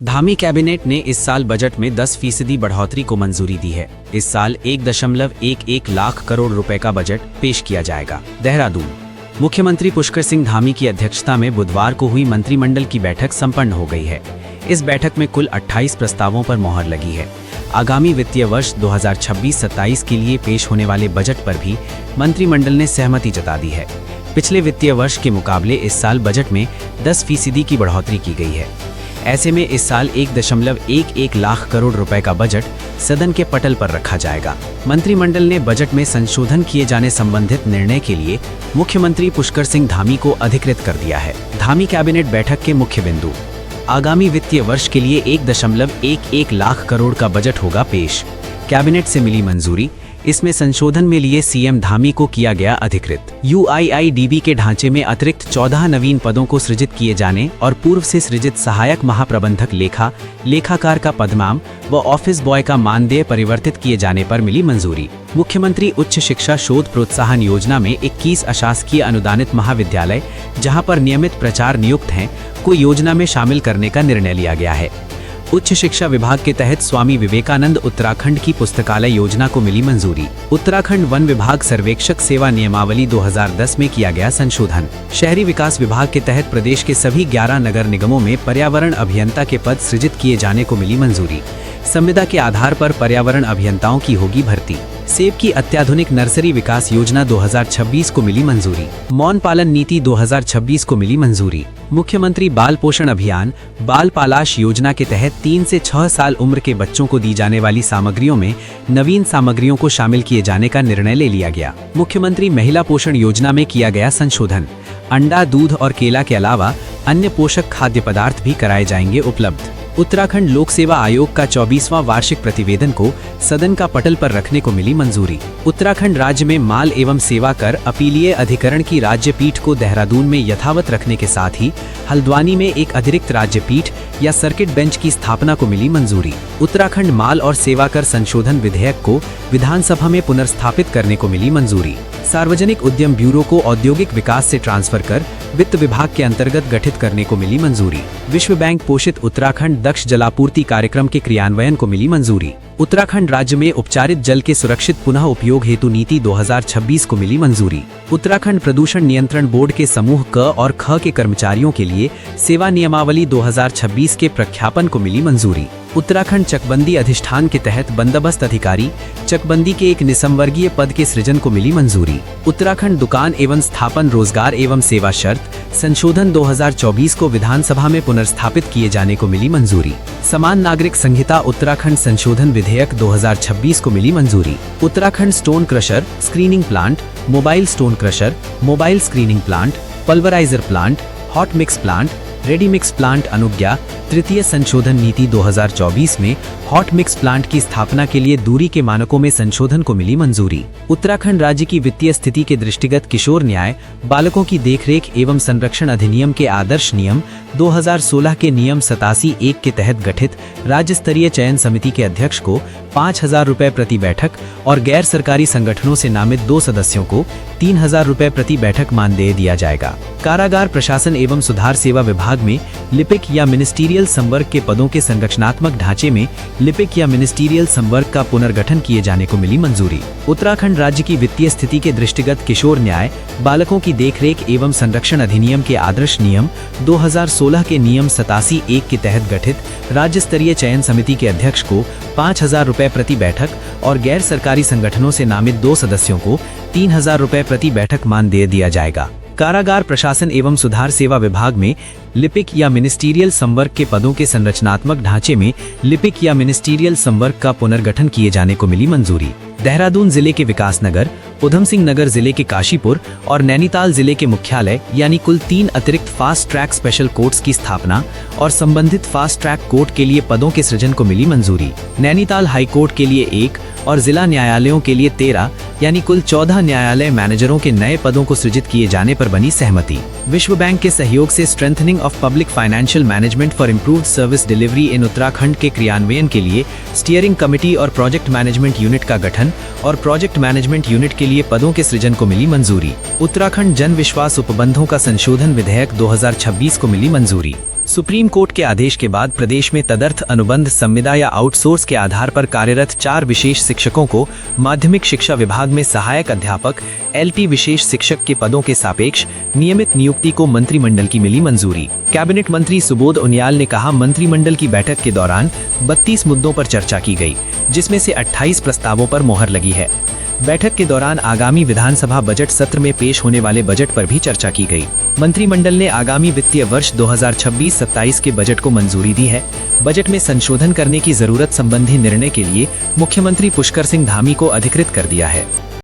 Dhami cabinet ने इस साल बजट में 10% बढ़ोतरी को मंजूरी दी है। इस साल 1.11 लाख करोड़ रुपए का बजट पेश किया जाएगा। देहरादून। मुख्यमंत्री पुष्कर सिंह धामी की अध्यक्षता में बुधवार को हुई मंत्रिमंडल की बैठक संपन्न हो गई है। इस बैठक में कुल 28 प्रस्तावों पर मोहर लगी है। आगामी वित्तीय वर्ष 2026-27 के लिए पेश होने वाले बजट पर भी मंत्रिमंडल ने सहमति जता दी है। पिछले वित्तीय वर्ष के मुकाबले इस साल बजट में 10% की बढ़ोतरी की गई है। ऐसे में इस साल 1.11 लाख करोड़ रुपए का बजट सदन के पटल पर रखा जाएगा। मंत्रिमंडल ने बजट में संशोधन किए जाने संबंधित निर्णय के लिए मुख्यमंत्री पुष्कर सिंह धामी को अधिकृत कर दिया है। धामी कैबिनेट बैठक के मुख्य बिंदु: आगामी वित्तीय वर्ष के लिए 1.11 लाख करोड़ का बजट होगा पेश। कैबिनेट से मिली मंजूरी। इसमें संशोधन में लिए सीएम धामी को किया गया अधिकृत। यूआईआईडीबी के ढांचे में अतिरिक्त 14 नवीन पदों को सृजित किए जाने और पूर्व से सृजित सहायक महाप्रबंधक लेखाकार का पदनाम व ऑफिस बॉय का मानदेय परिवर्तित किए जाने पर मिली मंजूरी। मुख्यमंत्री उच्च शिक्षा शोध प्रोत्साहन योजना में 21 अशासकीय अनुदानित महाविद्यालय जहां पर नियमित प्राचार्य नियुक्त हैं को योजना में शामिल करने का निर्णय लिया गया है। उच्च शिक्षा विभाग के तहत स्वामी विवेकानंद उत्तराखंड की पुस्तकालय योजना को मिली मंजूरी। उत्तराखंड वन विभाग सर्वेक्षक सेवा नियमावली 2010 में किया गया संशोधन। शहरी विकास विभाग के तहत प्रदेश के सभी 11 नगर निगमों में पर्यावरण अभियंता के पद सृजित किए जाने को मिली मंजूरी। संविदा के आधार पर पर्यावरण अभियंताओं की होगी भर्ती। सेब की अत्याधुनिक नर्सरी विकास योजना 2026 को मिली मंजूरी। मौन पालन नीति 2026 को मिली मंजूरी। मुख्यमंत्री बाल पोषण अभियान बाल पालाश योजना के तहत 3 से 6 साल उम्र के बच्चों को दी जाने वाली सामग्रियों में नवीन सामग्रियों को शामिल किए जाने का निर्णय ले लिया गया। मुख्यमंत्री महिला पोषण योजना में किया गया संशोधन। अंडा, दूध और केला के अलावा अन्य पोषक खाद्य पदार्थ भी कराए जाएंगे उपलब्ध। उत्तराखंड लोक सेवा आयोग का 24वां वार्षिक प्रतिवेदन को सदन का पटल पर रखने को मिली मंजूरी। उत्तराखंड राज्य में माल एवं सेवा कर अपीलीय अधिकरण की राज्य पीठ को देहरादून में यथावत रखने के साथ ही हल्द्वानी में एक अतिरिक्त राज्य पीठ या सर्किट बेंच की स्थापना को मिली मंजूरी। उत्तराखंड माल और सेवा कर संशोधन विधेयक को विधानसभा में पुनर्स्थापित करने को मिली मंजूरी। सार्वजनिक उद्यम ब्यूरो को औद्योगिक विकास से ट्रांसफर कर वित्त विभाग के अंतर्गत गठित करने को मिली मंजूरी। विश्व बैंक पोषित उत्तराखंड दक्ष जलापूर्ति कार्यक्रम के क्रियान्वयन को मिली मंजूरी। उत्तराखंड राज्य में उपचारित जल के सुरक्षित पुनः उपयोग हेतु नीति 2026 को मिली मंजूरी। उत्तराखंड प्रदूषण नियंत्रण बोर्ड के समूह क और ख के कर्मचारियों के लिए सेवा नियमावली 2026 के प्रख्यापन को मिली मंजूरी। उत्तराखंड चकबंदी अधिष्ठान के तहत बंदोबस्त अधिकारी चकबंदी के एक निसंवर्गीय पद के सृजन को मिली मंजूरी। उत्तराखंड दुकान एवं स्थापन रोजगार एवं सेवा शर्त संशोधन 2024 को विधानसभा में पुनर्स्थापित किए जाने को मिली मंजूरी। समान नागरिक संहिता उत्तराखंड संशोधन विधेयक 2026 को मिली मंजूरी। Uttarakhand stone crusher screening plant, mobile stone crusher, mobile screening plant, pulveriser plant, hot mix plant, ready mix plant अनुज्ञा। तृतीय संशोधन नीति 2024 में हॉट मिक्स प्लांट की स्थापना के लिए दूरी के मानकों में संशोधन को मिली मंजूरी। उत्तराखंड राज्य की वित्तीय स्थिति के दृष्टिगत किशोर न्याय बालकों की देखरेख एवं संरक्षण अधिनियम के आदर्श नियम 2016 के नियम 87(1) के तहत गठित राज्य स्तरीय चयन समिति के अध्यक्ष को 5,000 रुपए प्रति बैठक और गैर सरकारी संगठनों से नामित 2 सदस्यों को 3,000 रुपए प्रति बैठक मानदेय दिया जाएगा। कारागार प्रशासन एवं सुधार सेवा विभाग में लिपिक या मिनिस्टीरियल संवर्ग के पदों के संरचनात्मक ढांचे में लिपिक या मिनिस्टीरियल संवर्ग का पुनर्गठन किए जाने को मिली मंजूरी। उत्तराखंड राज्य की वित्तीय स्थिति के दृष्टिगत किशोर न्याय बालकों की देखरेख एवं संरक्षण अधिनियम के आदर्श नियम 2016 के नियम 87(1) के तहत गठित राज्य स्तरीय चयन समिति के अध्यक्ष को 5,000 रुपए प्रति बैठक और गैर सरकारी संगठनों से नामित 2 सदस्यों को 3,000 रुपए प्रति बैठक मानदेय दिया जाएगा। कारागार प्रशासन एवं सुधार सेवा विभाग में लिपिक या मिनिस्टीरियल संवर्ग के पदों के संरचनात्मक ढांचे में लिपिक या मिनिस्टीरियल संवर्ग का पुनर्गठन किए जाने को मिली मंजूरी। देहरादून जिले के विकासनगर, उधम सिंह नगर जिले के काशीपुर और नैनीताल जिले के मुख्यालय यानी कुल 3 अतिरिक्त फास्ट ट्रैक स्पेशल कोर्ट्स की स्थापना और संबंधित फास्ट ट्रैक कोर्ट के लिए पदों के सृजन को मिली मंजूरी। नैनीताल हाई कोर्ट के लिए 1 और जिला न्यायालयों के लिए 13 यानी कुल 14 न्यायालय मैनेजरों के नए पदों को सृजित किए जाने पर बनी सहमति। विश्व बैंक के सहयोग से strengthening of public financial management for improved service delivery in Uttarakhand के क्रियान्वयन के लिए स्टीयरिंग कमेटी और प्रोजेक्ट मैनेजमेंट यूनिट का गठन और प्रोजेक्ट मैनेजमेंट यूनिट के लिए पदों के सृजन को मिली मंजूरी। उत्तराखंड जन विश्वास उपबंधों का संशोधन विधेयक 2026 को मिली मंजूरी। सुप्रीम कोर्ट के आदेश के बाद प्रदेश में तदर्थ अनुबंध संविदा या आउटसोर्स के आधार पर कार्यरत 4 विशेष शिक्षकों को माध्यमिक शिक्षा विभाग में सहायक अध्यापक LT विशेष शिक्षक के पदों के सापेक्ष नियमित नियुक्ति को मंत्रिमंडल की मिली मंजूरी। कैबिनेट मंत्री सुबोध उनियाल ने कहा, मंत्रिमंडल की बैठक के दौरान 32 मुद्दों पर चर्चा की गई, जिसमें से 28 प्रस्तावों पर मोहर लगी है। बैठक के दौरान आगामी विधानसभा बजट सत्र में पेश होने वाले बजट पर भी चर्चा की गई। मंत्रिमंडल ने आगामी वित्तीय वर्ष 2026-27 के बजट को मंजूरी दी है। बजट में संशोधन करने की जरूरत संबंधी निर्णय के लिए मुख्यमंत्री पुष्कर सिंह धामी को अधिकृत कर दिया है।